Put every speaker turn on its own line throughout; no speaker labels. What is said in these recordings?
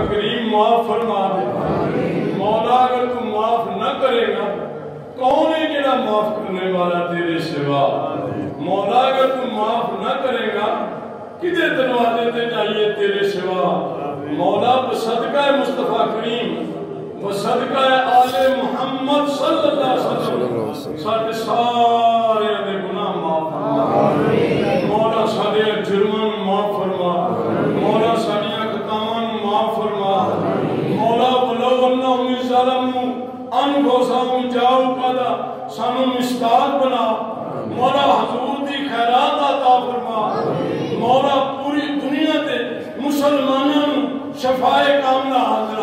کریم معاف فرما دے مولا، اگر تو معاف نہ کرے گا کون ہے جڑا معاف کرنے والا تیرے سوا؟ مولا اگر تو معاف نہ کرے گا کدھر دروازے تے جائیے تیرے سوا؟ مولا بصدقہ مصطفیٰ کریم بصدقہ آل محمد صلی اللہ علیہ وسلم سارے سارے دے گناہ معاف فرما، مولا سارے جرمان معاف فرما، مولا ساری خطاواں معاف فرما، مولا ولو انہم ظلموا انفسہم جاؤک ادا سانو مستاق بنا، مولا حضور دی خیرات عطا فرما، مولا پوری دنیا تے مسلمانوں شفائے کاملہ حاضر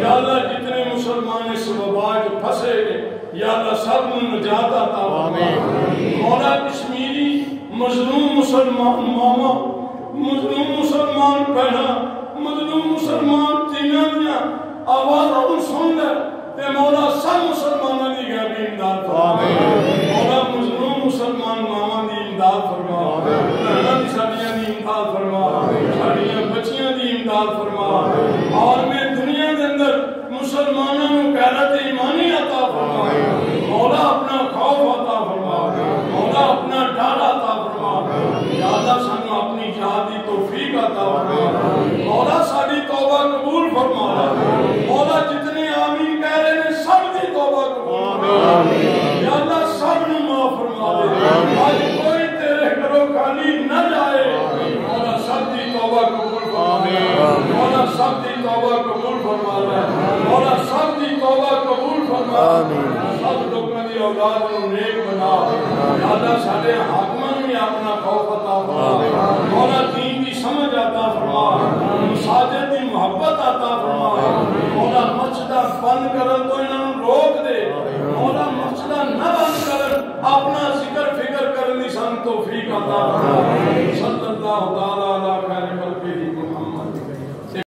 یا اللہ جتنے مسلمان اس وبا جو پھنسے گئے یا اللہ سب نے نجات عطا فرما، مولا کشمیری مظلوم مسلمان ماما، مظلوم مسلمان بہنا، مظلوم مسلمان تینہ دیا آواز ان سن لے تے مولا سب مسلمانوں دی غیبی امداد فرما، مولا مظلوم مسلمان ماما دی امداد فرما، بہنا دی ساڑیاں دی امداد فرما، ساڑیاں بچیاں دی امداد فرما، اور میں دنیا کے اندر مسلمانوں غیرت ایمانی عطا فرما، مولا اپنا خوف عطا فرما، مولا اپنا ڈر عطا فرما، یا اللہ سانو اپنی جہاد دی توفیق عطا فرما، مولا ساری توبہ قبول فرما، مولا جتنے آمین کہہ رہے ہیں سب دی توبہ قبول فرما، یا اللہ سب نے معاف فرما دے، آج کوئی تیرے گھروں خالی نہ جائے، مولا سب دی توبہ قبول فرما دے، مولا سب دی توبہ قبول فرما دے، مولا سب دی توبہ قبول فرما دے، سب لوگوں دی اولاد کو نیک بنا، یا اللہ سارے حاکموں میں اپنا خوف عطا فرما، مولا دین کی سمجھ عطا فرما، مساجد دی محبت عطا فرما، مولا مسجدہ بند کرن تو انہوں روک دے، مولا مسجدہ نہ بند کرن اپنا ذکر فکر کرن دی سان توفیق عطا فرما،